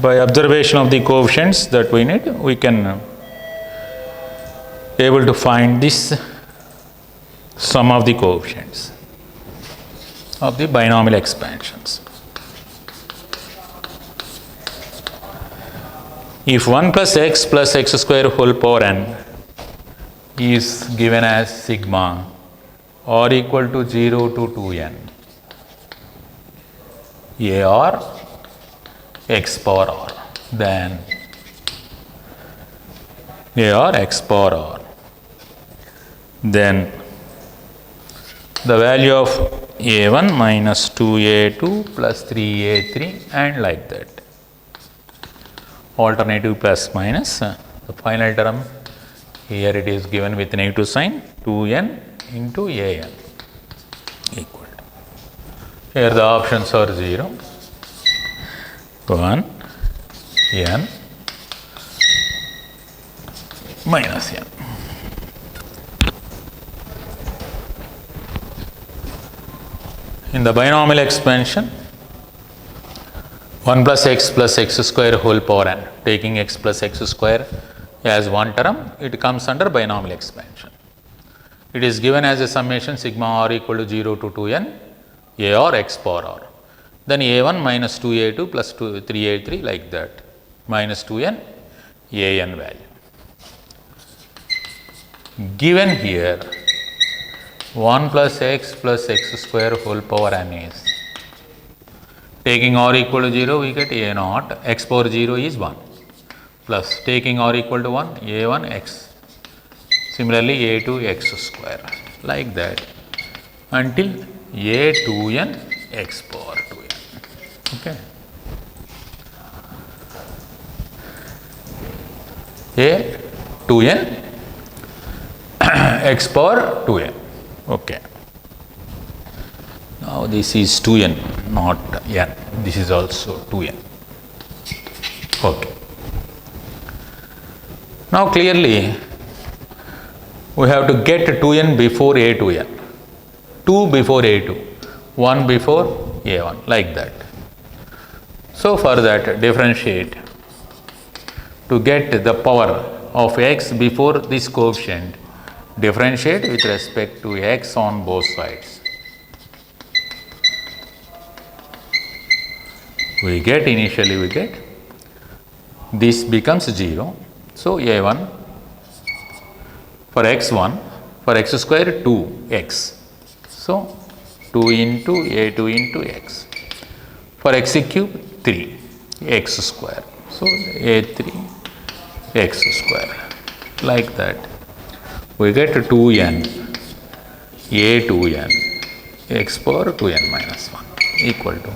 By observation of the coefficients that we need, we can able to find this sum of the coefficients of the binomial expansions. If 1 plus x square whole power n is given as sigma or equal to 0 to 2n, a or x power r, then a or x power r, then the value of a1 minus 2a2 plus 3a3 and like that. Alternative plus minus, the final term here it is given with negative sign 2n into an equal to. Here the options are 0, 1, n minus n. In the binomial expansion, 1 plus x square whole power n, taking x plus x square as one term, it comes under binomial expansion. It is given as a summation sigma r equal to 0 to 2n, a or x power r. Then a1 minus 2a2 plus 3a3 like that, minus 2n, an value. Given here, 1 plus x square whole power n is, taking r equal to 0, we get a naught, x power 0 is 1, plus taking r equal to 1, a1 x, similarly a2 x square, like that, until a2n x power 2n. Okay. a2n x power 2n. Okay. Now this is 2n, not n. This is also 2n. Okay. Now clearly we have to get 2n before a2n, 2 before a2, 1 before a1, like that. So for that, differentiate to get the power of x before this coefficient, differentiate with respect to x on both sides. We get, initially we get, this becomes 0. So a1 for x1, for x square 2x. So 2 into a2 into x. For x cube 3 x square. So a3 x square, like that. We get 2n a2n x power 2n minus 1 equal to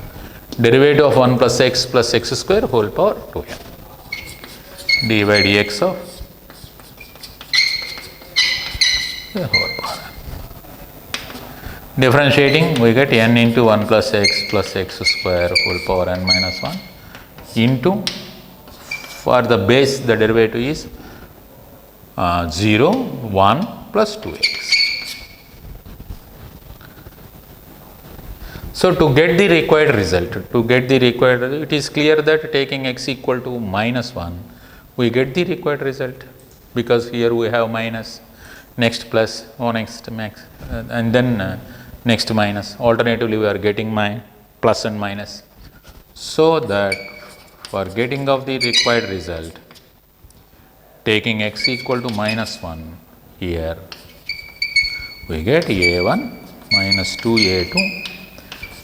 derivative of 1 plus x square whole power 2n d by dx of the whole power. Differentiating, we get n into 1 plus x square whole power n minus 1 into, for the base the derivative is 0, 1 plus 2x. So to get the required result, it is clear that taking x equal to minus 1, we get the required result, because here we have minus, next plus, or next max, and then next minus. Alternatively, we are getting plus and minus. So that for getting of the required result, taking x equal to minus 1, here we get a1 minus 2a2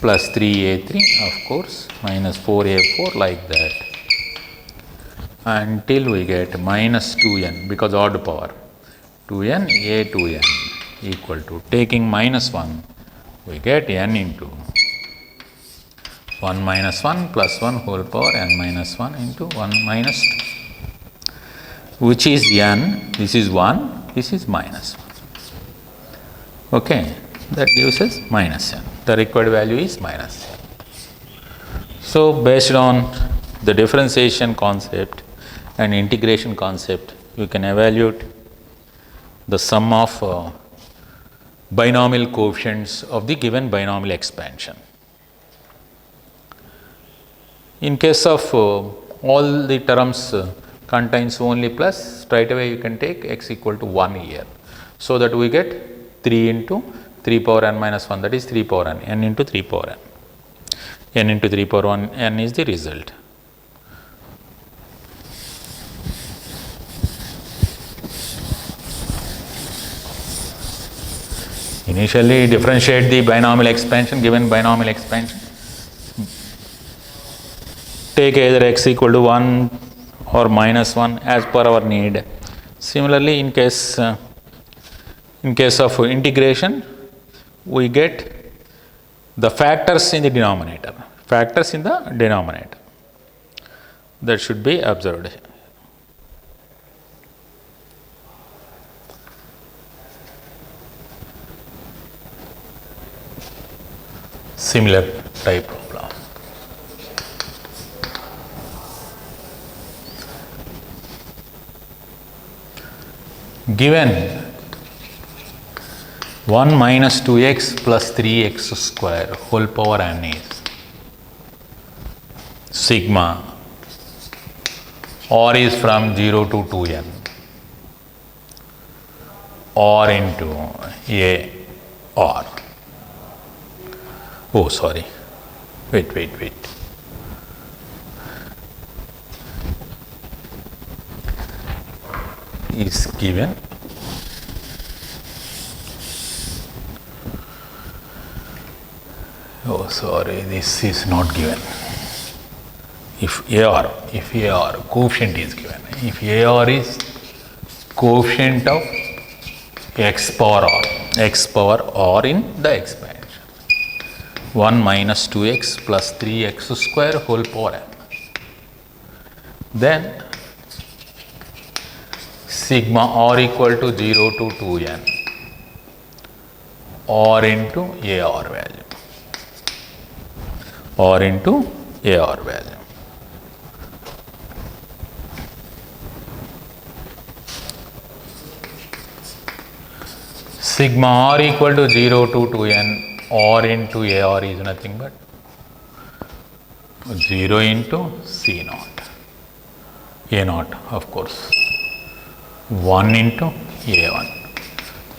plus 3a3, of course, minus 4a4, like that, until we get minus 2n, because odd power, 2n a2n equal to, taking minus 1, we get n into 1 minus 1 plus 1 whole power n minus 1 into 1 minus 2, which is n, this is 1, this is minus 1. Okay, that gives us minus n. The required value is minus n. So based on the differentiation concept and integration concept, you can evaluate the sum of binomial coefficients of the given binomial expansion. In case of all the terms contains only plus, straight away you can take x equal to 1 here. So that we get 3 into 3 power n minus 1, that is 3 power n into 3 power n into 3 power 1 n is the result. Initially differentiate the binomial expansion, given binomial expansion, take either x equal to 1 or minus 1 as per our need. Similarly, in case of integration, we get the factors in the denominator. Factors in the denominator. That should be observed. Similar type problem. Given 1 minus 2x plus 3x square whole power n is sigma or is from 0 to 2n or into a or. Oh, sorry. Wait. Is given oh sorry, this is not given. If AR coefficient is given, if AR is coefficient of x power r in the expansion, 1 minus 2x plus 3x square whole power n, then sigma r equal to 0 to 2n or into AR value or into AR value. Sigma r equal to 0 to 2n or into AR is nothing but 0 into C naught, A naught of course, 1 into A1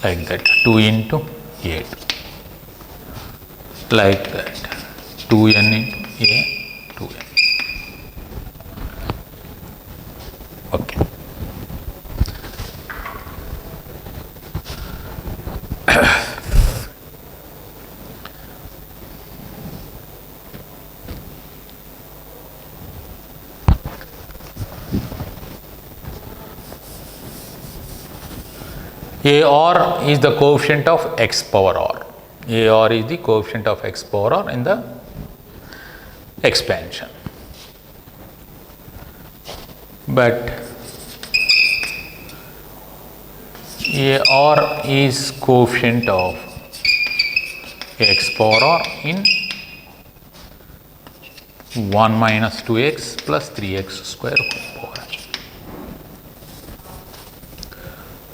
like that, 2 into A2 like that, 2n into A2n. Okay. AR is the coefficient of x power r. AR is the coefficient of x power r in the expansion. But AR is coefficient of x power r in 1 minus 2x plus 3x square whole power n.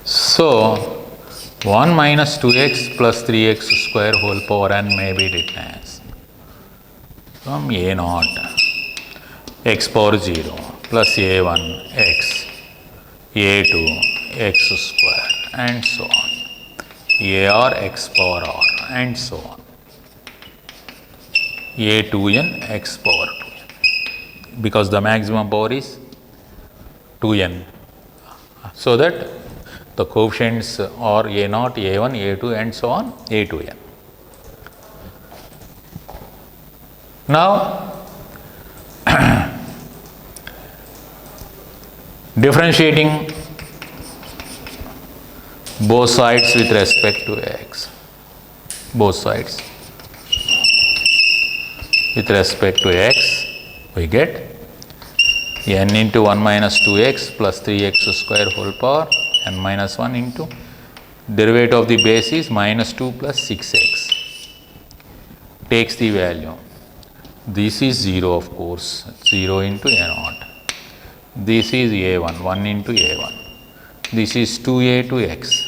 So 1 minus 2x plus 3x square whole power n may be written as from A naught x power 0 plus A1 x, A2 x square and so on, AR x power r and so on, A2n x power 2n, because the maximum power is 2n. So that the coefficients are A naught, A1, A2 and so on, A2n. Now, differentiating both sides with respect to x, both sides with respect to x, we get n into 1 minus 2x plus 3x square whole power n minus 1 into derivative of the base is minus 2 plus 6x, takes the value. This is 0 of course, 0 into A naught. This is A1, 1 into A1. This is 2A to x,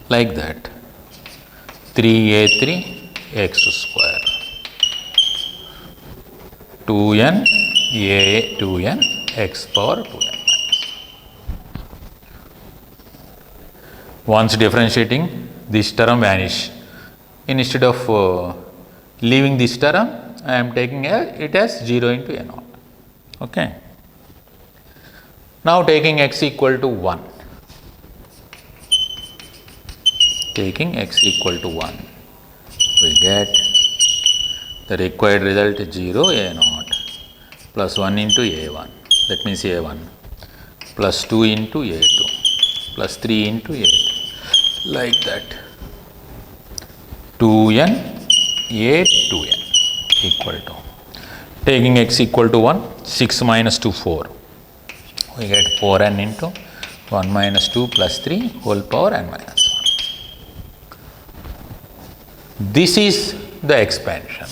like that, 3A3 x square, 2n a 2n x power 2n. Once differentiating, this term vanish. Instead of leaving this term, I am taking it as 0 into a naught. Okay. Now taking x equal to 1. Taking x equal to 1, we get the required result is 0 a naught plus 1 into a1, that means a1, plus 2 into a2 plus 3 into a2, like that. 2n a 2n equal to, taking x equal to 1, 6 minus 2 4, we get 4n into 1 minus 2 plus 3 whole power n minus 1. This is the expansion.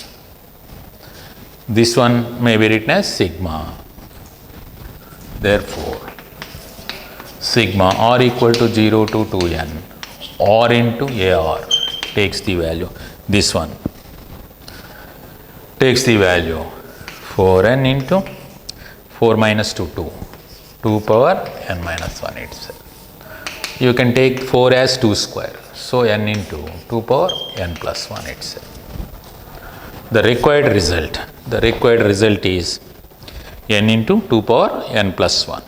This one may be written as sigma. Therefore, sigma r equal to 0 to 2n r into ar takes the value, this one takes the value 4n into 4 minus 2 2 power n minus 1 itself. You can take 4 as 2 square, so n into 2 power n plus 1 itself. The required result is n into 2 power n plus 1.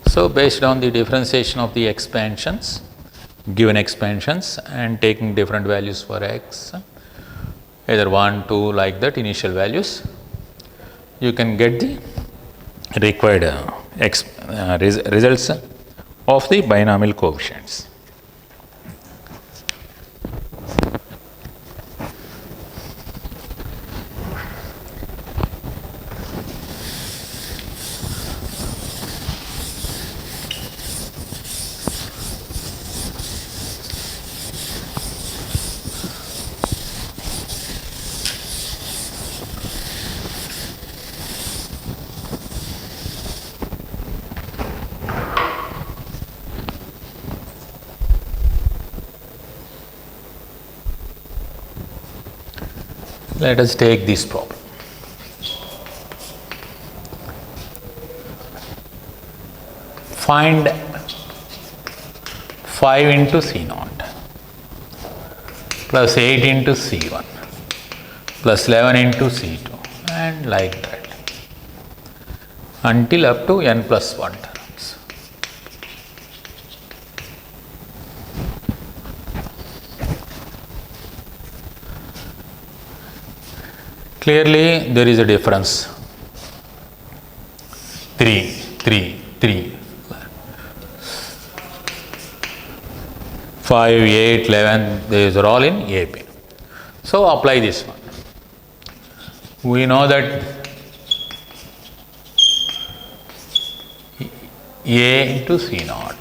So based on the differentiation of the expansions, given expansions and taking different values for x, either 1, 2 like that initial values, you can get the required results of the binomial coefficients. Let us take this problem. Find 5 into C0 plus 8 into C1 plus 11 into C2 and like that until up to n plus 1 terms. Clearly, there is a difference. 3, 5, 8, 11, these are all in AP. So apply this one. We know that A into C0,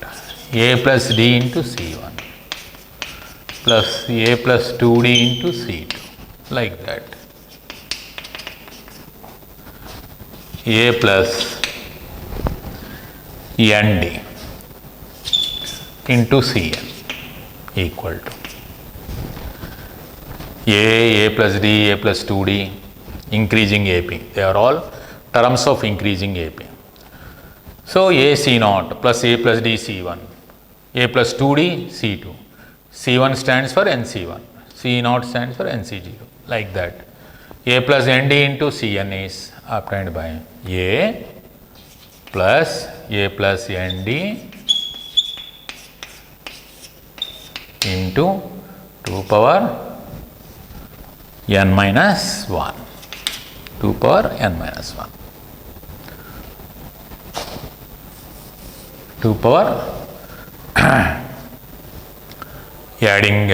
A plus D into C1 plus A plus 2D into C2, like that. A plus ND into Cn equal to A plus D, A plus 2D, increasing AP. They are all terms of increasing AP. So A C0 plus A plus D C1, A plus 2D C2, C1 stands for NC1, C0 stands for NC0, like that. A plus ND into Cn is obtained by A plus ND into 2 power n minus 1, 2 power n minus 1, 2 power adding,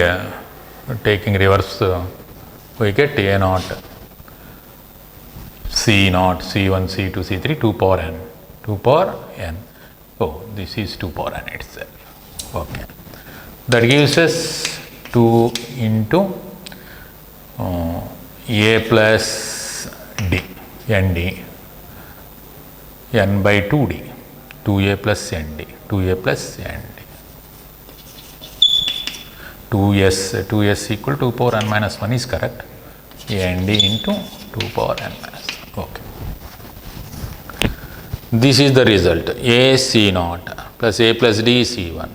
taking reverse, we get A0, C0, C1, C2, C3, 2 power n, 2 power n. Oh, this is 2 power n itself. Okay. That gives us 2 into A plus D, ND, n by 2D, 2A plus ND, 2A plus ND. 2s equal to 2 power n minus 1 is correct. ND into 2 power n minus 1. This is the result, a c naught plus a plus d c1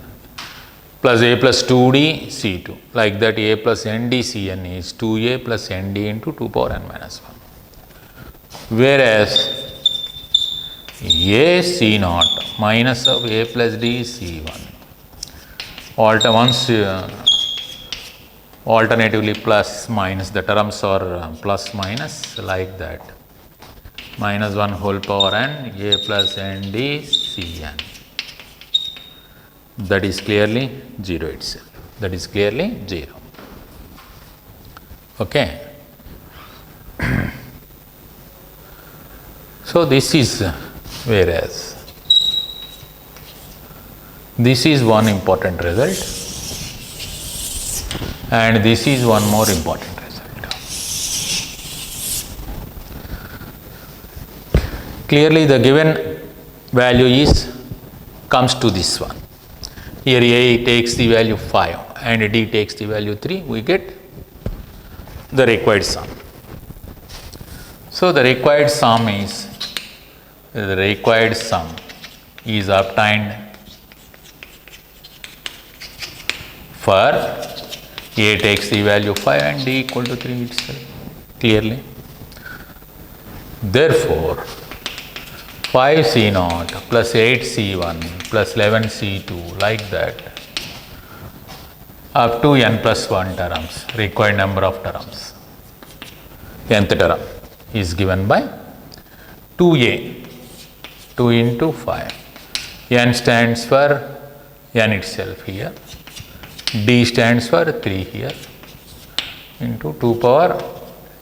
plus a plus 2d c2, like that a plus nd cn is 2a plus nd into 2 power n minus 1. Whereas a c naught minus of a plus d c1, alternatively plus minus, the terms are plus minus, like that, minus 1 whole power n a plus nd cn. That is clearly 0 itself. That is clearly 0. Okay. So this is, whereas this is one important result and this is one more important result. Clearly the given value comes to this one. Here A takes the value 5 and D takes the value 3, we get the required sum. So the required sum is obtained for A takes the value 5 and D equal to 3 itself, clearly. Therefore, 5c naught plus 8c1 plus 11c2, like that, up to n plus 1 terms, required number of terms, nth term is given by 2a, 2 into 5. N stands for n itself here, D stands for 3 here, into 2 power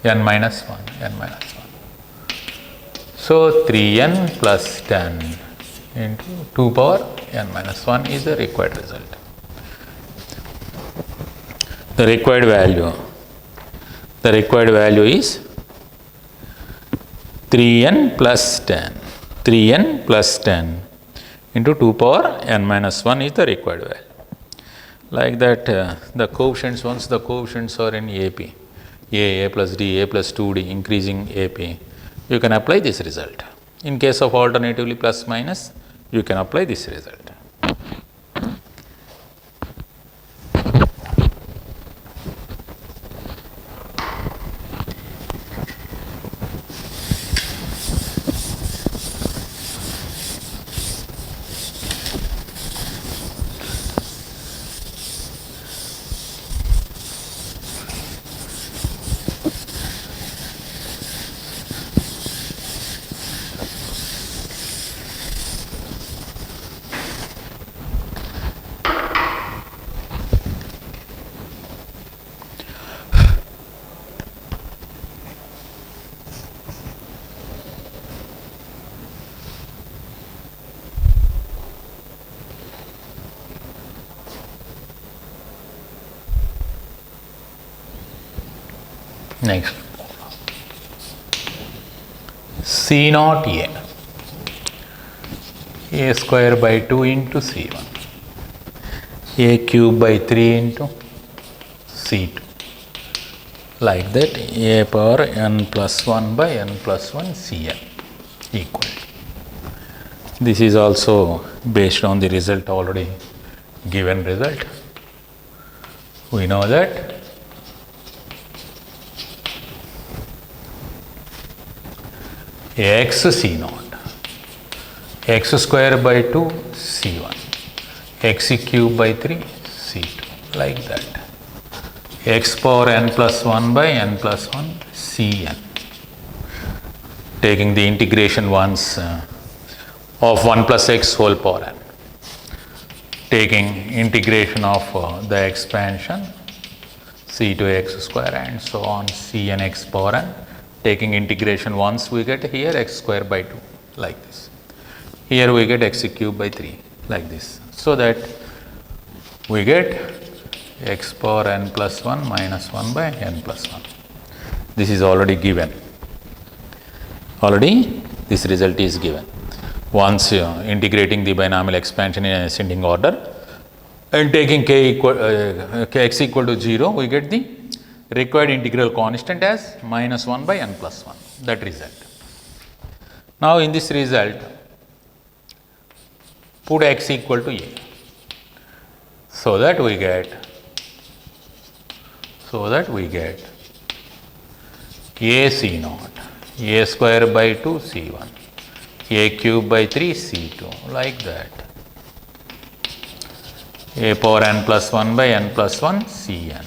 n minus 1, n minus 1. So 3n plus 10 into 2 power n minus 1 is the required result. The required value is 3n plus 10. 3n plus 10 into 2 power n minus 1 is the required value. Like that, the coefficients, once the coefficients are in AP, a plus d, a plus 2d, increasing AP, you can apply this result. In case of alternatively plus minus, you can apply this result. Next, C naught a square by 2 into C1, a cube by 3 into C2, like that, a power n plus 1 by n plus 1 Cn equal. This is also based on the result, already given result. We know that x c naught, x square by 2 c1, x cube by 3 c2, like that, x power n plus 1 by n plus 1 cn, taking the integration once of 1 plus x whole power n, taking integration of the expansion c to x square and so on, cn x power n, taking integration once, we get here x square by 2, like this. Here we get x cube by 3, like this. So that we get x power n plus 1 minus 1 by n plus 1. This is already given. Already this result is given. Once integrating the binomial expansion in ascending order and taking x equal to 0, we get the required integral constant as minus 1 by n plus 1, that result. Now in this result, put x equal to a, so that we get a c naught, a square by 2 c1, a cube by 3 c2, like that. A power n plus 1 by n plus 1 cn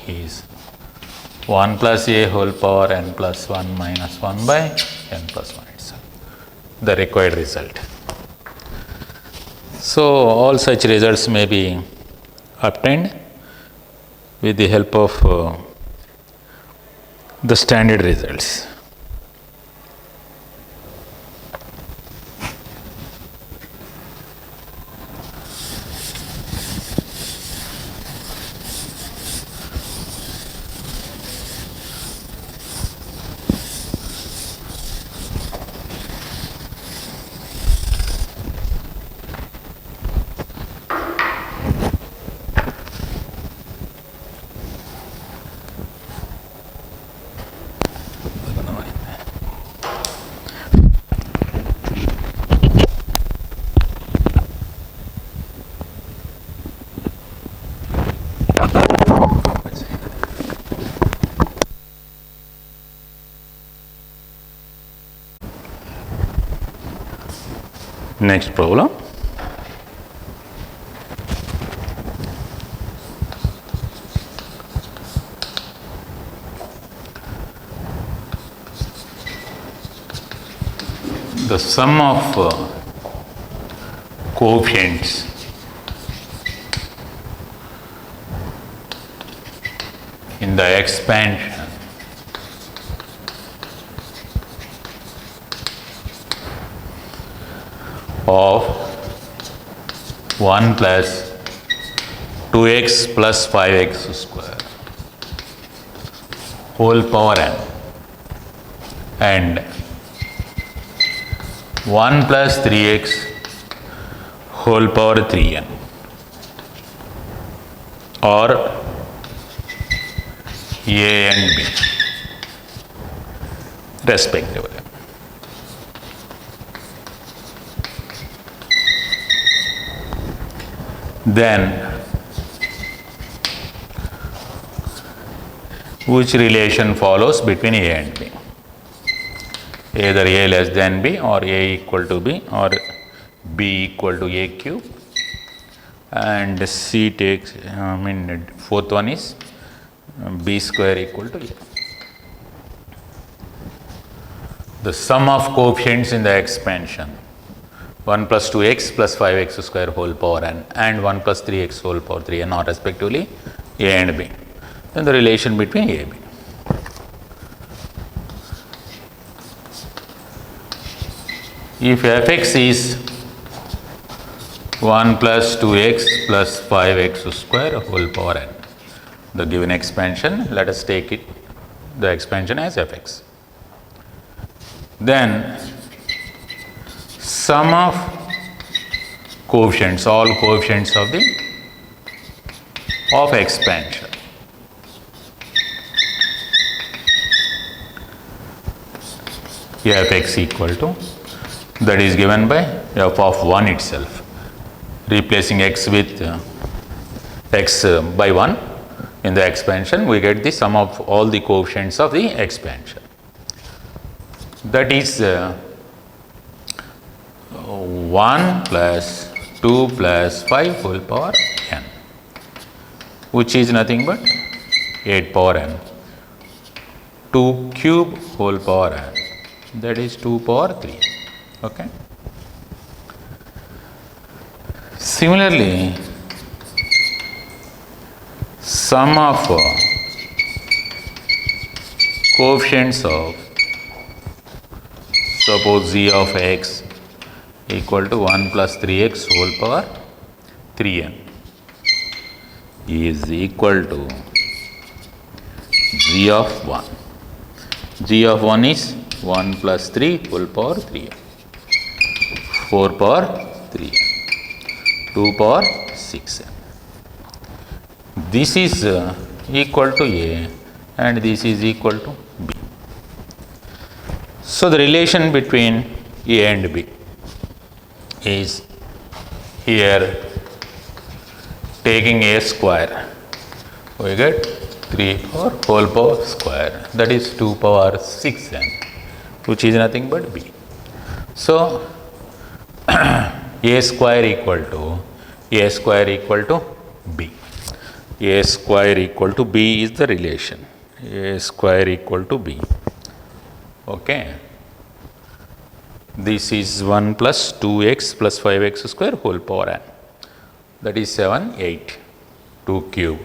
is 1 plus a whole power n plus 1 minus 1 by n plus 1 itself, the required result. So, all such results may be obtained with the help of the standard results. Next problem. The sum of coefficients in the expansion of 1 plus 2x plus 5x square whole power n and 1 plus 3x whole power 3n or a and b respectively. Then which relation follows between a and b? Either a less than b or a equal to b or b equal to a cube, and c takes fourth one is b square equal to a. The sum of coefficients in the expansion 1 plus 2x plus 5x square whole power n and 1 plus 3x whole power 3n are respectively a and b. Then the relation between a and b. If fx is 1 plus 2x plus 5x square whole power n, the given expansion, let us take it the expansion as fx. Then sum of coefficients, all coefficients of expansion fx equal to, that is given by f of 1 itself, replacing x with x by 1 in the expansion, we get the sum of all the coefficients of the expansion, that is 1 plus 2 plus 5 whole power n, which is nothing but 8 power n, 2 cube whole power n, that is 2 power 3. Okay. Similarly, sum of coefficients of, suppose g of x equal to 1 plus 3x whole power 3n is equal to g of 1. G of 1 is 1 plus 3 whole power 3n, 4 power 3n, 2 power 6n. This is equal to a and this is equal to b. So the relation between a and b is here taking a square, we get 3 power whole power square, that is 2 power 6n, which is nothing but b. So a square equal to b. A square equal to b is the relation. A square equal to b. Okay. This is 1 plus 2x plus 5x square whole power n. That is 7, 8. 2 cube.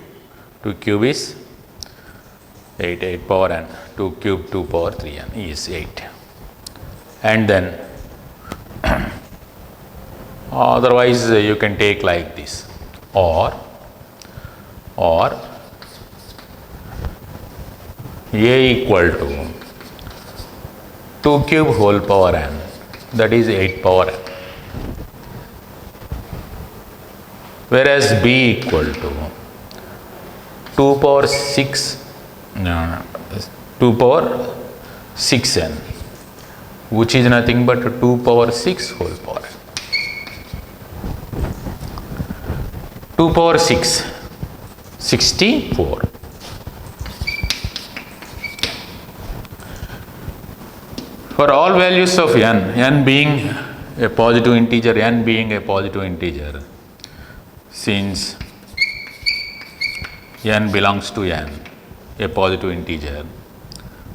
2 cube is 8, 8 power n. 2 cube, 2 power 3n is 8. And then otherwise you can take like this, or a equal to 2 cube whole power n, that is 8 power n, whereas b equal to 2 power 6n, which is nothing but 2 power 6 whole power n. 2 power 6, 64. For all values of n being a positive integer, since n belongs to n, a positive integer,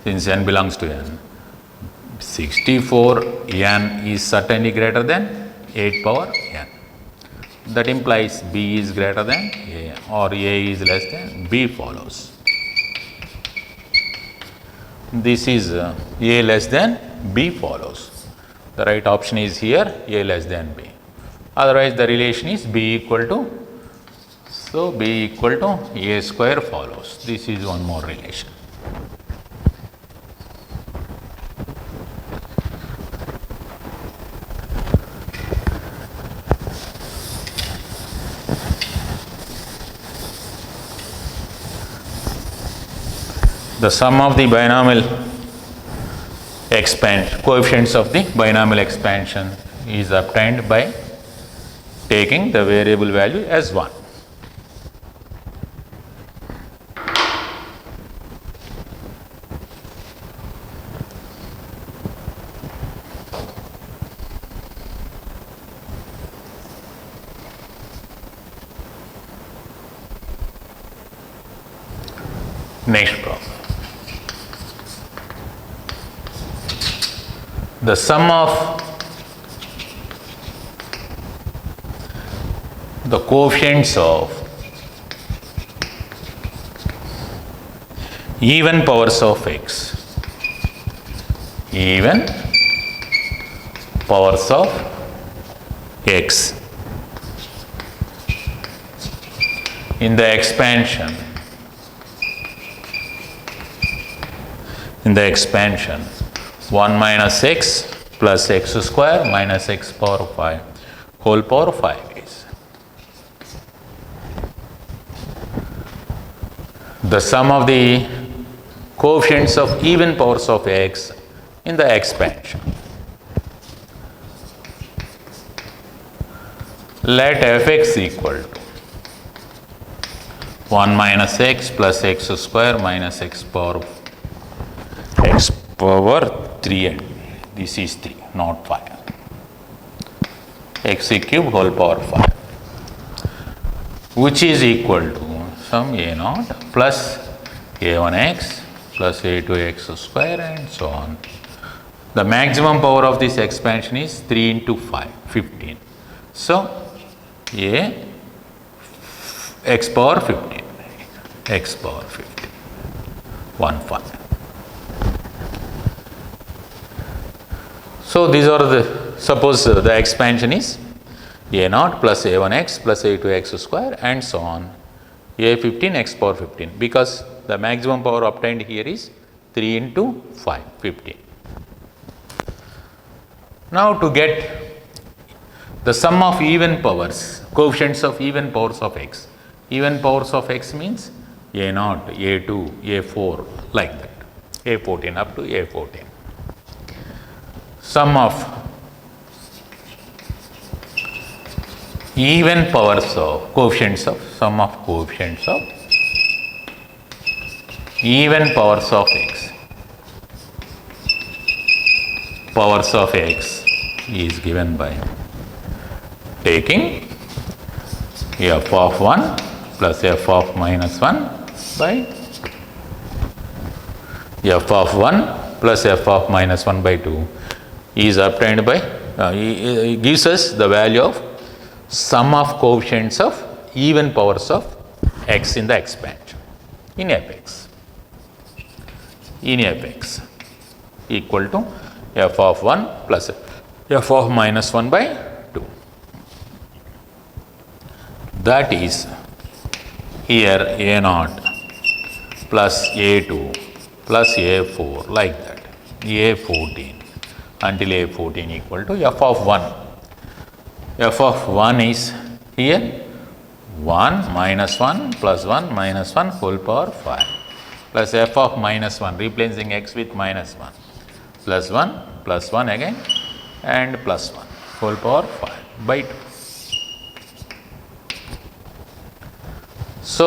since n belongs to n, 64 n is certainly greater than 8 power n. That implies b is greater than a, or a is less than b follows. This is a less than b follows. The right option is here, a less than b. Otherwise the relation is b equal to, so b equal to a square follows. This is one more relation. The sum of the binomial coefficients of the binomial expansion is obtained by taking the variable value as 1. Next problem. The sum of the coefficients of even powers of x, even powers of x in the expansion, 1 minus x plus x square minus x power 5 whole power 5 is the sum of the coefficients of even powers of x in the expansion. Let fx equal to 1 minus x plus x square minus x power 3n. This is 3, not 5. X cube whole power 5, which is equal to some a naught plus a1x plus a2x square and so on. The maximum power of this expansion is 3 into 5, 15. So a x power 15, 1 5. So these are the, suppose the expansion is a naught plus a1x plus a2x square and so on, a15 x power 15, because the maximum power obtained here is 3 into 5, 15. Now to get the sum of even powers, coefficients of even powers of x. Even powers of x means a0, a2, a4 like that, a14 up to a14. Sum of even powers of coefficients of sum of coefficients of even powers of x. Powers of x is given by taking f of 1 plus f of minus 1 by f of 1 plus f of minus 1 by 2 is obtained by it gives us the value of sum of coefficients of even powers of x in the expansion in fx. In fx equal to f of 1 plus f of minus 1 by 2. That is here a0 plus a2 plus a4 like that, a14 until a14 equal to f of 1. F of 1 is here 1 minus 1 plus 1 minus 1 whole power 5 plus f of minus 1 replacing x with minus 1 plus 1 again and plus 1 whole power 5 by 2. So,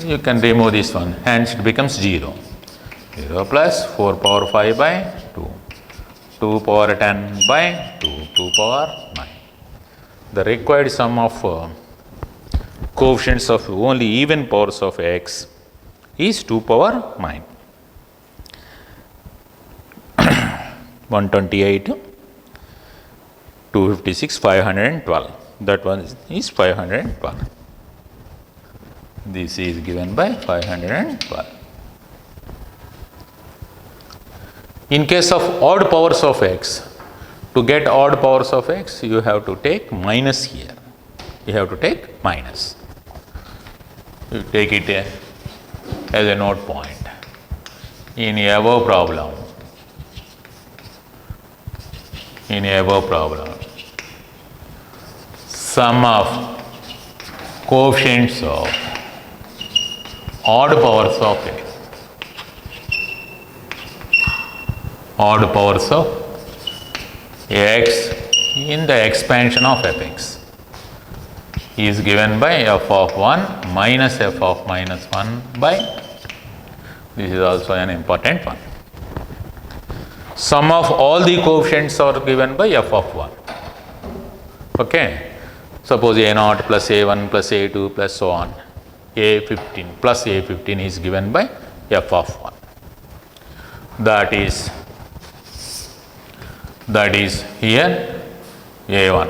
you can remove this one, hence it becomes 0. 0 plus 4 power 5 by 2, 2 power 10 by 2, 2 power 9. The required sum of coefficients of only even powers of x is 2 power 9. 128, 256, 512. That one is 512. This is given by 512. In case of odd powers of x, to get odd powers of x, you have to take minus here. You have to take minus. You take it as a note point. In above problem, sum of coefficients of odd powers of x, in the expansion of fx is given by f of 1 minus f of minus 1 by, this is also an important one. Sum of all the coefficients are given by f of 1. Okay. Suppose a0 plus a1 plus a2 plus so on, a15 plus a15 is given by f of 1. That is here a1.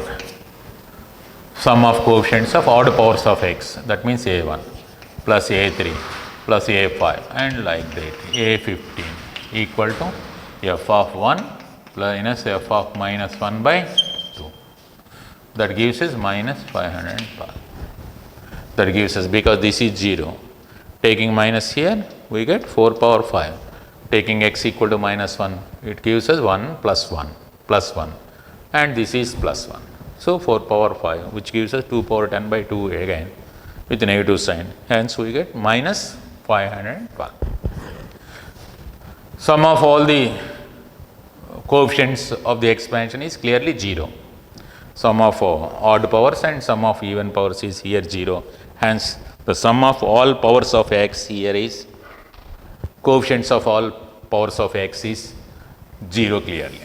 Sum of coefficients of odd powers of x, that means a1 plus a3 plus a5 and like that, a15 equal to f of 1 minus f of minus 1 by 2. That gives us minus 512. That gives us, because this is 0, taking minus here we get 4 power 5. Taking x equal to minus 1, it gives us 1 plus 1 plus 1 and this is plus 1. So, 4 power 5 which gives us 2 power 10 by 2 again with negative sign, hence we get minus 512. Sum of all the coefficients of the expansion is clearly 0. Sum of odd powers and sum of even powers is here 0. Hence, the sum of all powers of x here is, coefficients of all powers of x is 0 clearly.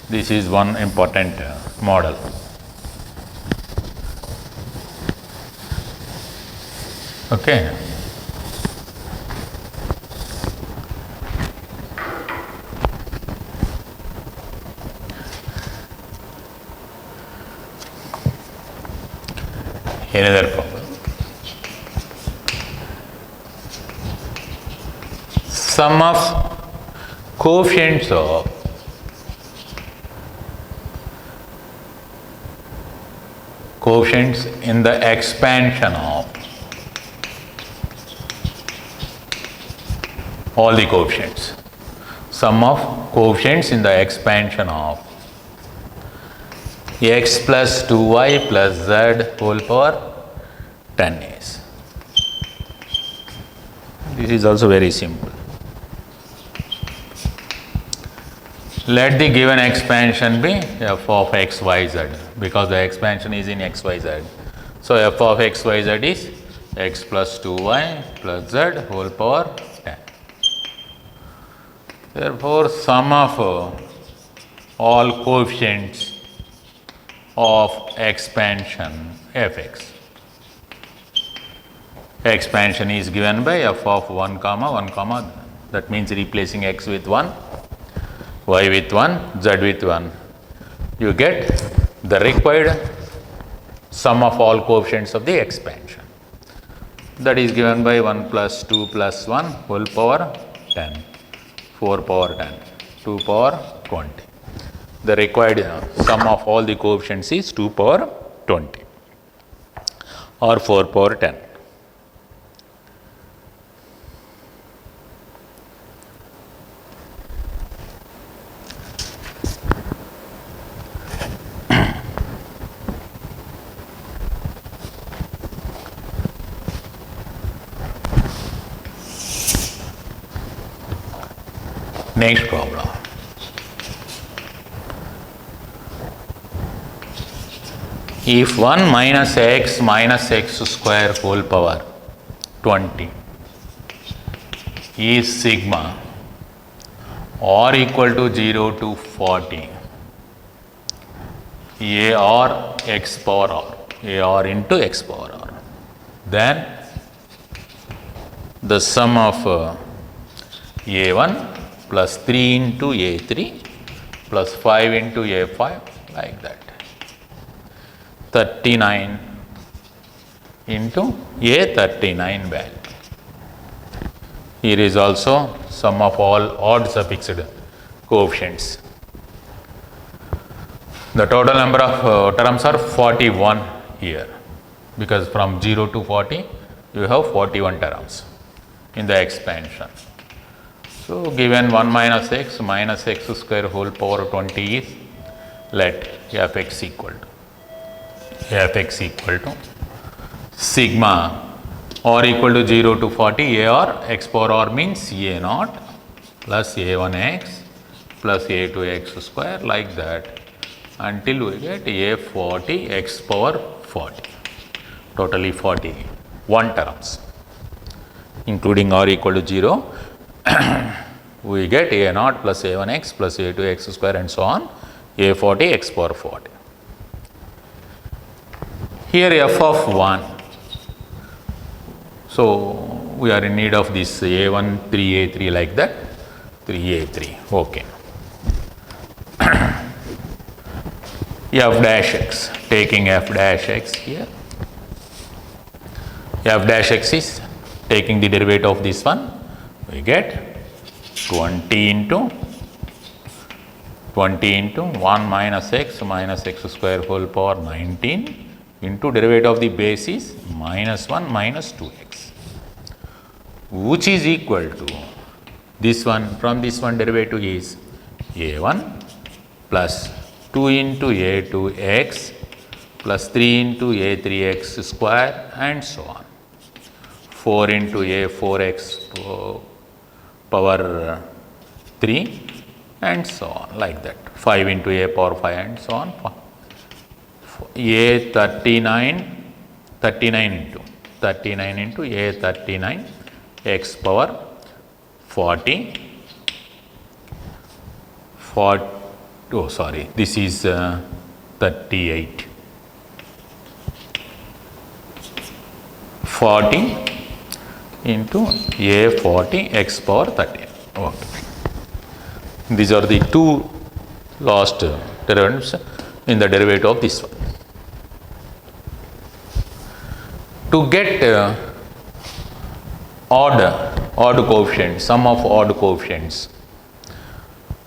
This is one important model. Okay. Another problem. Sum of coefficients of in the expansion of all the coefficients. Sum of coefficients in the expansion of x plus 2y plus z whole power 10 is. This is also very simple. Let the given expansion be f of x, y, z, because the expansion is in x, y, z. So, f of x, y, z is x plus 2y plus z whole power 10. Therefore, sum of all coefficients of expansion f(x). Expansion is given by f of 1 comma 1 comma, that means replacing x with 1, y with 1, z with 1. You get the required sum of all coefficients of the expansion. That is given by 1 plus 2 plus 1 whole power 10, 4 power 10, 2 power 20. The required sum of all the coefficients is 2 power 20 or 4 power 10. Next problem. If 1 minus x square whole power 20 is sigma or equal to 0 to 40 a or x power r, a or into x power r, then the sum of a1 plus 3 into a3 plus 5 into a5 like that. 39 into a39 value. Here is also sum of all odd suffixed coefficients. The total number of terms are 41 here, because from 0 to 40 you have 41 terms in the expansion. So, given 1 minus x square whole power 20 is, let f(x) equal to sigma or equal to 0 to 40 a or x power r means a naught plus a1x plus a2x square like that until we get a40 x power 40, totally 41 terms, including r equal to 0. We get a naught plus a1x plus a2x square and so on, a40 x power 40. Here f of 1. So, we are in need of this a1, 3a3 like that, 3a3, okay. F dash x, taking f dash x here. F dash x is taking the derivative of this one, we get 20 into 1 minus x square whole power 19 into derivative of the base is minus 1 minus 2x, which is equal to this one. From this one derivative is a1 plus 2 into a2x plus 3 into a3x square and so on, 4 into a4x power 3 and so on like that, 5 into a power 5 and so on, a39 into a39 x power 40, oh sorry, this is 38, 40 into a40 x power 13. Okay. These are the two last derivatives in the derivative of this one. To get odd coefficients, sum of odd coefficients,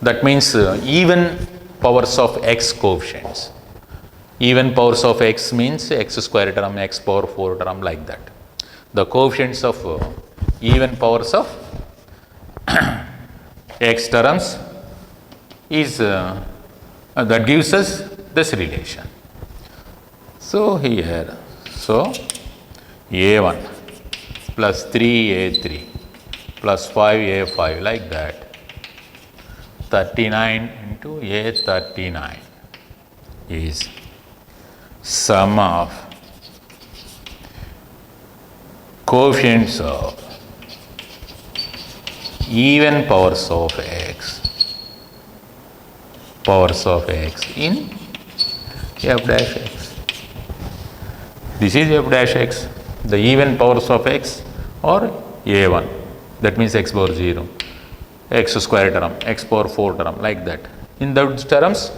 that means even powers of x coefficients. Even powers of x means x square term, x power 4 term like that. The coefficients of even powers of x terms is that gives us this relation. So, here, so a1 plus 3a3 plus 5a5 like that, 39 into A39 is sum of coefficients of even powers of x in f dash x. This is f dash x, the even powers of x, or a1, that means x power 0, x square term, x power 4 term, like that. In those terms,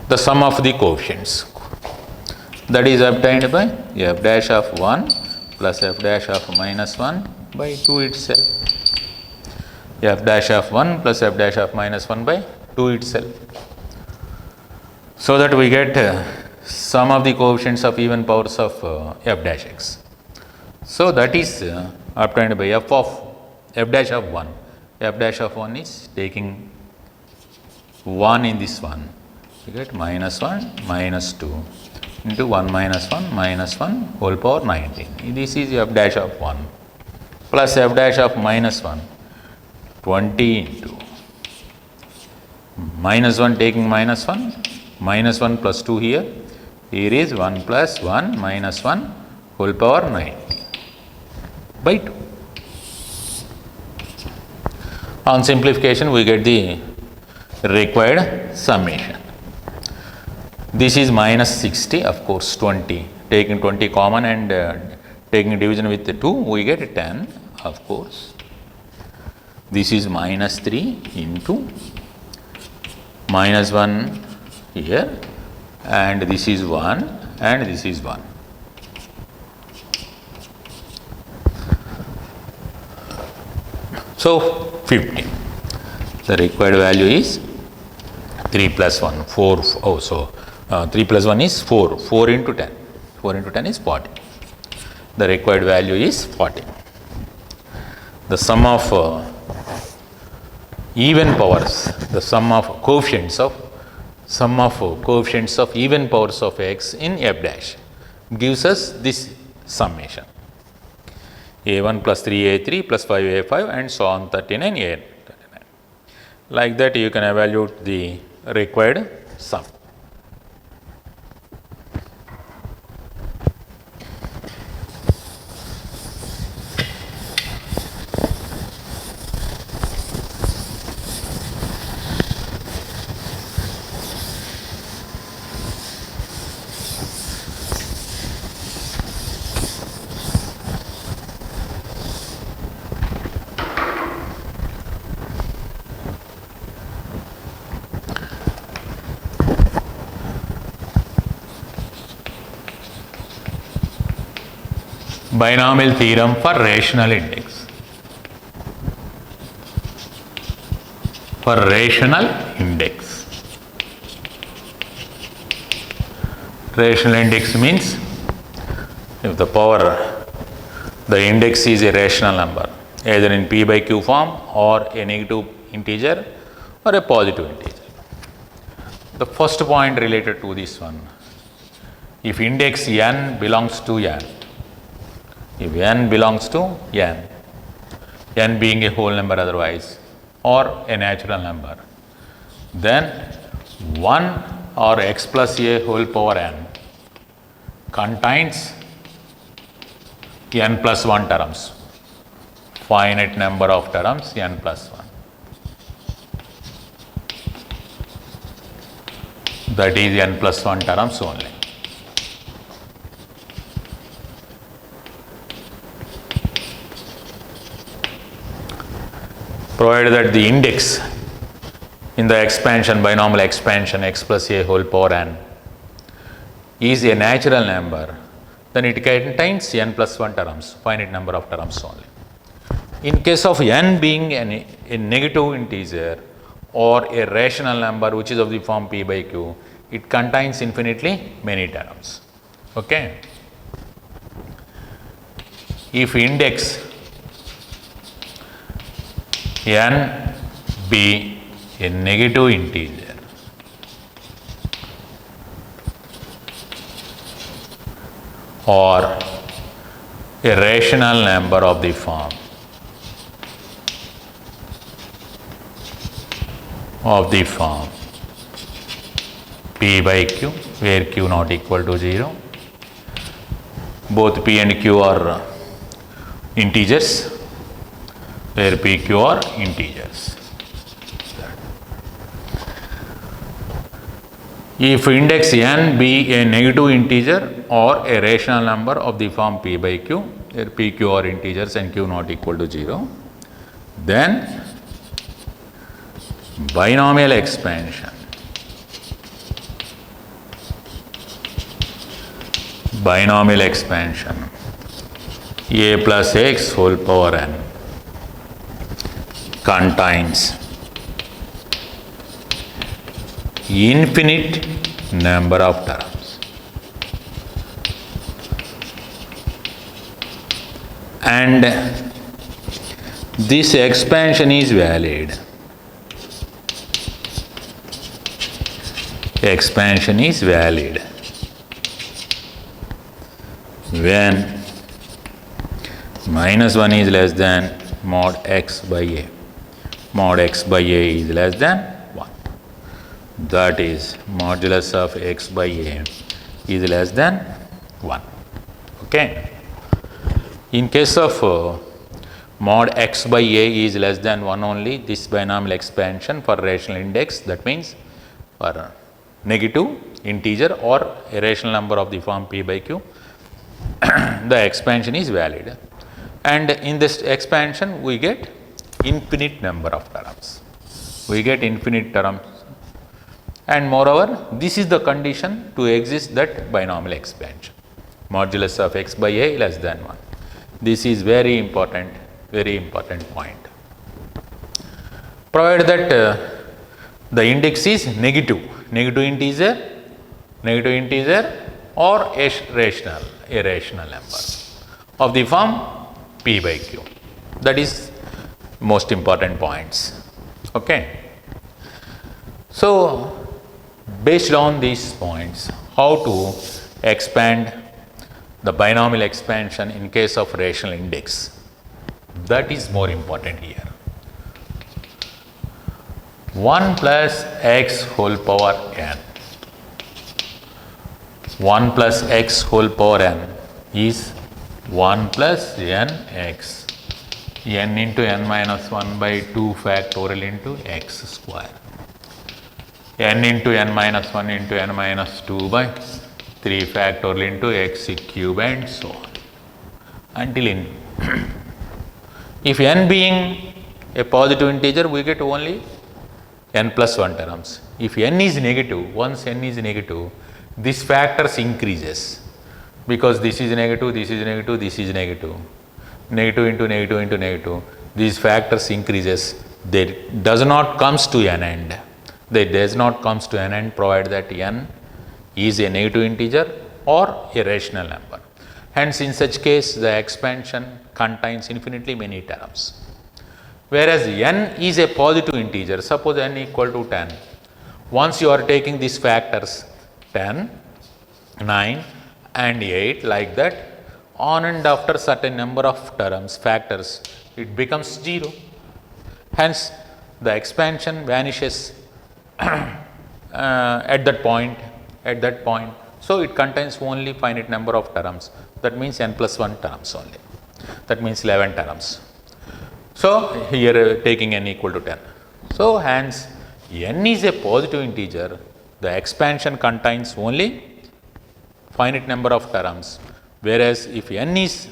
the sum of the coefficients, that is obtained by f dash of 1 plus f dash of minus 1 by 2 itself. F dash of 1 plus f dash of minus 1 by 2 itself. So that we get sum of the coefficients of even powers of f dash x. So that is obtained by f dash of 1. F dash of 1 is taking 1 in this one. You get minus 1 minus 2 into 1 minus 1 whole power 19. This is f dash of 1 plus f dash of minus 1, 20 into minus 1 taking minus 1 plus 2 here. Here is 1 plus 1 minus 1 whole power 19 by 2. On simplification, we get the required summation. This is minus 60, of course 20. Taking 20 common and taking division with the 2, we get 10, of course. This is minus 3 into minus 1 here, and this is 1 and this is 1. So 15. The required value is 3 plus 1, 4. Oh, so 3 plus 1 is 4. 4 into 10. 4 into 10 is 40. The required value is 40. The sum of even powers, the sum of coefficients of even powers of x in f dash gives us this summation. A1 plus 3A3 plus 5A5 and so on 39A39. Like that you can evaluate the required sum. Binomial theorem for rational index. For rational index. Rational index means if the index is a rational number, either in p by q form or a negative integer or a positive integer. The first point related to this one, if index n belongs to n, if n belongs to n being a whole number otherwise or a natural number, then 1 or x plus a whole power n contains n plus 1 terms, finite number of terms n plus 1. That is n plus 1 terms only. Provided that the index in the expansion, binomial expansion x plus a whole power n is a natural number, then it contains n plus 1 terms, finite number of terms only. In case of n being a negative integer or a rational number which is of the form p by q, it contains infinitely many terms. Okay. If index n be a negative integer or a rational number of the form of the form P by Q, where Q not equal to 0. Both P and Q are integers, where P, Q are integers. If index n be a negative integer or a rational number of the form P by Q, where P, Q are integers and Q not equal to 0, then binomial expansion a plus x whole power n contains infinite number of terms, and this expansion is valid. Expansion is valid when minus 1 is less than mod x by a. Mod x by a is less than 1. That is, modulus of x by a is less than 1. Okay. In case of mod x by a is less than 1 only, this binomial expansion for rational index, that means for negative integer or a rational number of the form P by Q, the expansion is valid. And in this expansion, we get infinite number of terms. We get infinite terms. And moreover, this is the condition to exist that binomial expansion. Modulus of x by a less than 1. This is very important point. Provided that the index is negative integer or a rational number of the form P by Q. That is most important points. Okay. So, based on these points, how to expand the binomial expansion in case of rational index, that is more important here. 1 plus x whole power n. 1 plus x whole power n is 1 plus nx. N into n minus 1 by 2 factorial into x square. N into n minus 1 into n minus 2 by 3 factorial into x cube and so on. Until in if n being a positive integer, we get only n plus 1 terms. If n is negative, once n is negative, this factors increases, because this is negative, this is negative, this is negative. Negative into negative into negative, these factors increases. They does not comes to an end. They does not comes to an end provided that n is a negative integer or a rational number. Hence, in such case, the expansion contains infinitely many terms. Whereas n is a positive integer, suppose n equal to 10. Once you are taking these factors 10, 9 and 8 like that, on and after certain number of terms, factors, it becomes 0. Hence, the expansion vanishes at that point. So, it contains only finite number of terms, that means n plus 1 terms only, that means 11 terms. So, here taking n equal to 10. So, hence n is a positive integer, the expansion contains only finite number of terms, whereas if n is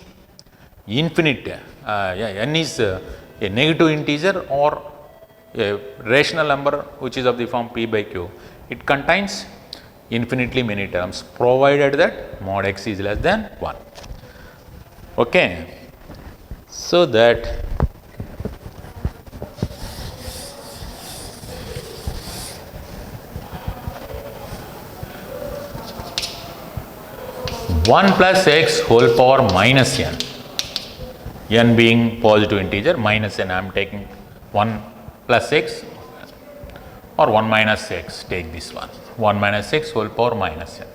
infinite, n is a negative integer or a rational number which is of the form P by Q, it contains infinitely many terms provided that mod x is less than 1. Okay. So, that one plus x whole power minus n being positive integer, minus n I am taking 1 plus x or 1 minus x, take this one, 1 minus x whole power minus n.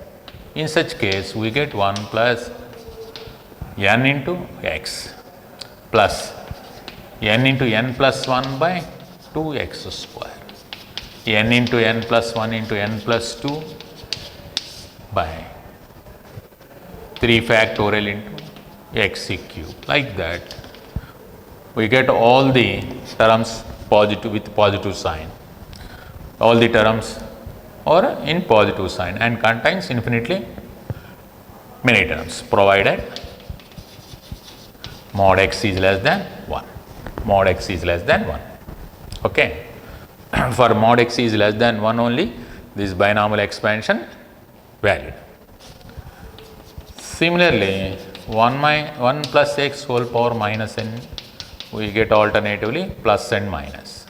In such case, we get 1 plus n into x plus n into n plus 1 by 2x square. n into n plus 1 into n plus 2 by 3 factorial into x cube. Like that, we get all the terms positive with positive sign. All the terms are in positive sign and contains infinitely many terms, provided mod x is less than 1. Mod x is less than 1. Okay. For mod x is less than 1 only, this binomial expansion valid. Similarly, 1 plus x whole power minus n, we get alternatively plus and minus.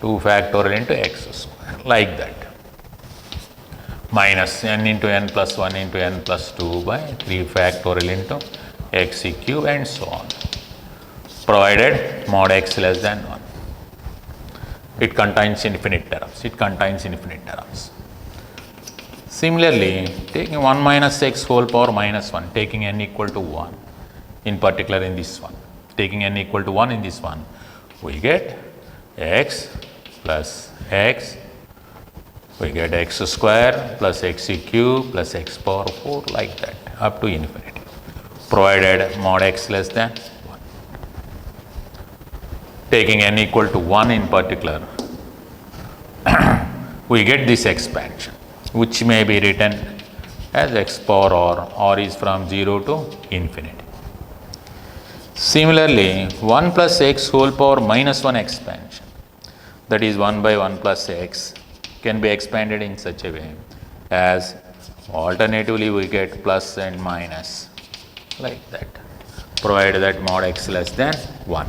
2 factorial into x square, like that. Minus n into n plus 1 into n plus 2 by 3 factorial into x cube and so on, provided mod x less than 1. It contains infinite terms. It contains infinite terms. Similarly, taking 1 minus x whole power minus 1, taking n equal to 1, in particular in this one, taking n equal to 1 in this one, we get x plus x, we get x square plus x cube plus x power 4, like that, up to infinity, provided mod x less than 1. Taking n equal to 1 in particular, we get this expansion, which may be written as x power r is from 0 to infinity. Similarly, 1 plus x whole power minus 1 expansion, that is 1 by 1 plus x, can be expanded in such a way as alternatively we get plus and minus, like that, provided that mod x less than 1.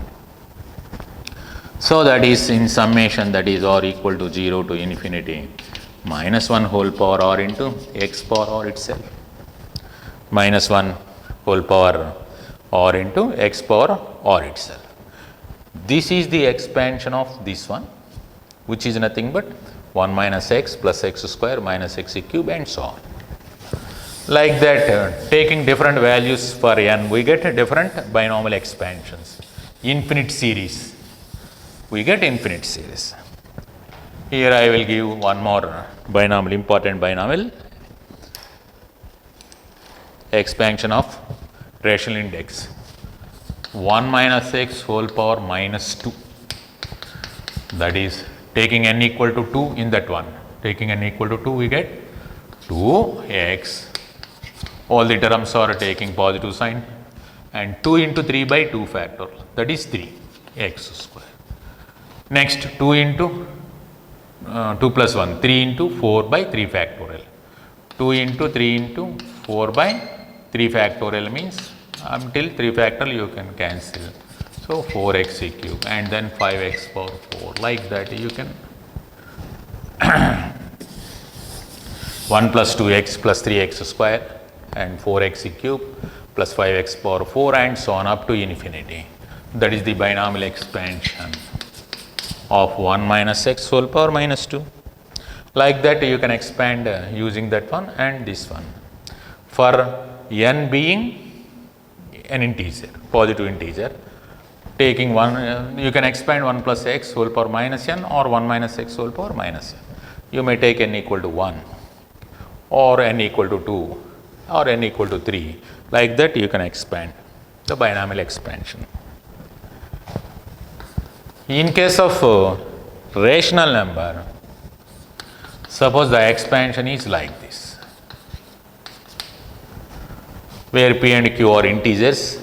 So that is in summation, that is r equal to 0 to infinity minus 1 whole power r into x power r itself, minus 1 whole power r into x power r itself. This is the expansion of this one, which is nothing but 1 minus x plus x square minus x cube and so on. Like that, taking different values for n, we get different binomial expansions. Infinite series, we get infinite series. Here I will give one more binomial, important binomial, expansion of rational index, 1 minus x whole power minus 2, that is taking n equal to 2 in that one, taking n equal to 2, we get 2x, all the terms are taking positive sign, and 2 into 3 by 2 factorial, that is 3 x square. Next 2 into 2 plus 1, 3 into 4 by 3 factorial, 2 into 3 into 4 by 3 factorial means until 3 factorial you can cancel. So 4x cube and then 5x power 4, like that you can 1 plus 2x plus 3x square and 4x cube plus 5x power 4 and so on up to infinity. That is the binomial expansion of 1 minus x whole power minus 2. Like that you can expand using that one and this one. For n being an integer, positive integer, taking one, you can expand 1 plus x whole power minus n or 1 minus x whole power minus n. You may take n equal to 1 or n equal to 2 or n equal to 3. Like that you can expand the binomial expansion. In case of rational number, suppose the expansion is like this, where p and q are integers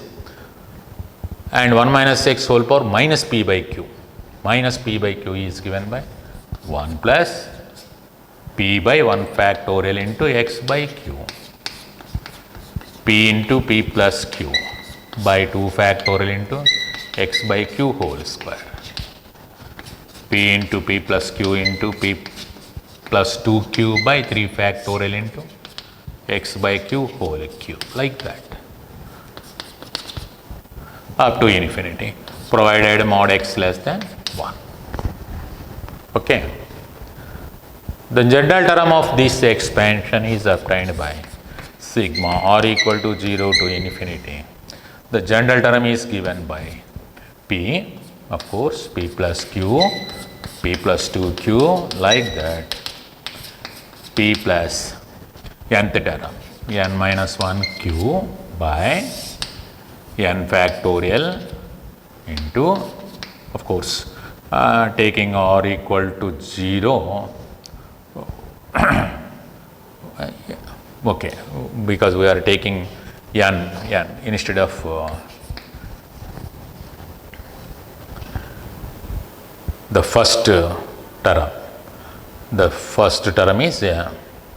and 1 minus x whole power minus p by q. Minus p by q is given by 1 plus p by 1 factorial into x by q, p into p plus q by 2 factorial into x by q whole square, p into p plus q into p plus 2q by 3 factorial into x by q whole cube, like that, up to infinity, provided mod x less than 1. Okay. The general term of this expansion is obtained by sigma r equal to 0 to infinity. The general term is given by p of course, p plus q, p plus 2q, like that, p plus nth term, n minus 1q by n factorial into, of course, taking r equal to 0, okay, because we are taking n instead of the first term. The first term is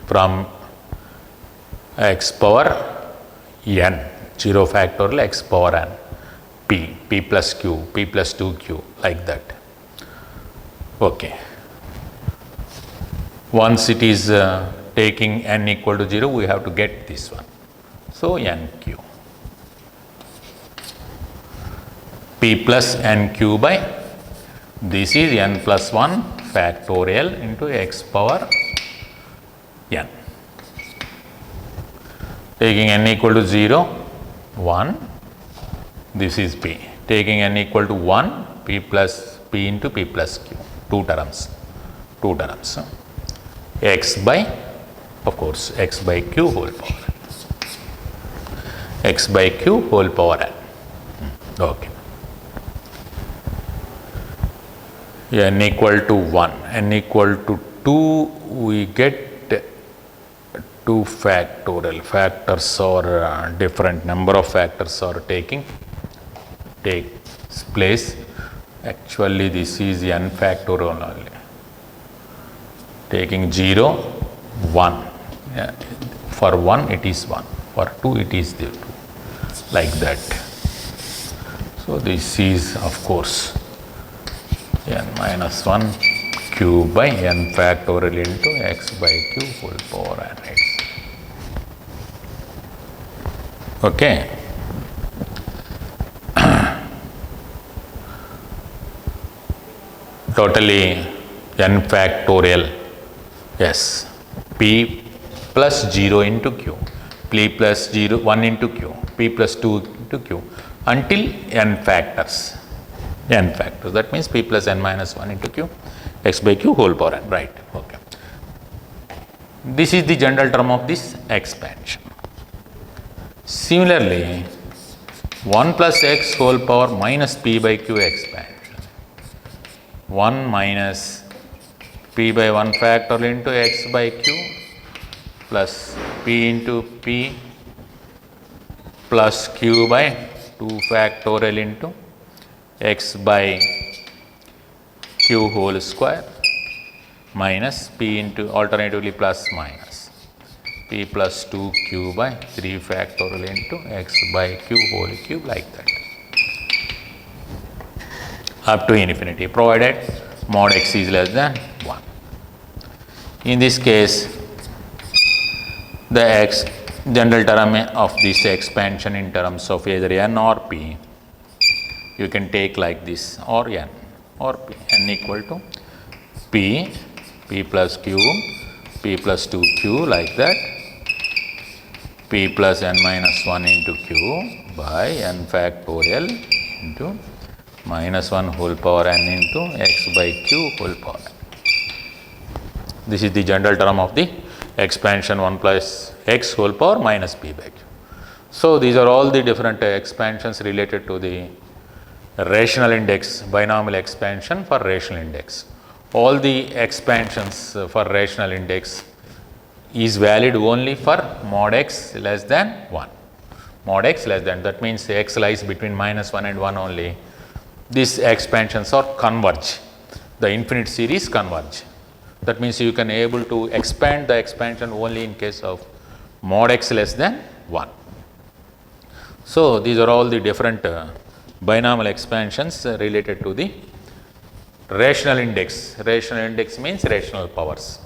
from x power n, 0 factorial x power n, p plus q, p plus 2q, like that. Okay. Once it is taking n equal to 0, we have to get this one. So, nq. P plus nq by, this is n plus 1 factorial into x power n. Taking n equal to 0, 1, this is p. Taking n equal to 1, p plus p into p plus q, two terms. X by, of course, x by q whole power n. X by q whole power n. Okay. N equal to 1, n equal to 2, we get 2 factorial. Factors are different, number of factors are takes place. Actually, this is n factorial only. Taking 0, 1. Yeah. For 1 it is 1, for 2 it is 2, like that. So, this is, of course, n minus 1 q by n factorial into x by q whole power n. Okay. Totally n factorial, yes, p plus 0 into q, p plus 0, 1 into q, p plus 2 into q, until n factors. That means p plus n minus 1 into q, x by q whole power n, right. Okay. This is the general term of this expansion. Similarly, 1 plus x whole power minus p by q expansion. 1 minus p by 1 factorial into x by q plus p into p plus q by 2 factorial into x by q whole square minus p into, alternatively, plus minus p plus 2q by 3 factorial into x by q whole cube, like that, up to infinity, provided mod x is less than 1. In this case, the x general term of this expansion in terms of either n or p, you can take like this, or n or p, n equal to p plus q, p plus 2q, like that, p plus n minus 1 into q by n factorial into minus 1 whole power n into x by q whole power n. This is the general term of the expansion 1 plus x whole power minus p by q. So, these are all the different expansions related to the rational index, binomial expansion for rational index. All the expansions for rational index is valid only for mod x less than 1. Mod x less than, that means x lies between minus 1 and 1 only. These expansions are converge, the infinite series converge. That means you can able to expand the expansion only in case of mod x less than 1. So, these are all the different binomial expansions related to the rational index. Rational index means rational powers.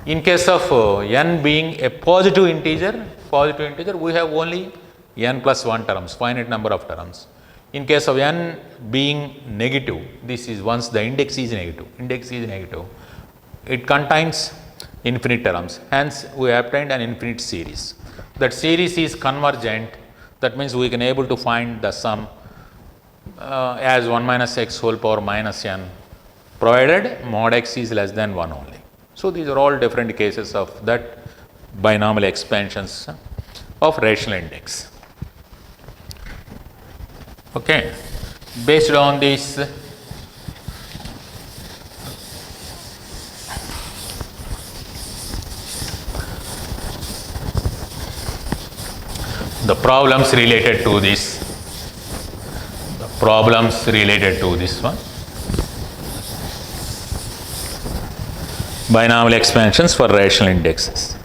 In case of n being a positive integer, we have only n plus 1 terms, finite number of terms. In case of n being negative, this is once the index is negative, it contains infinite terms. Hence, we obtained an infinite series. That series is convergent. That means we can able to find the sum as 1 minus x whole power minus n, provided mod x is less than 1 only. So these are all different cases of that binomial expansions of rational index. Okay, based on this, the problems related to this, one, binomial expansions for rational indexes.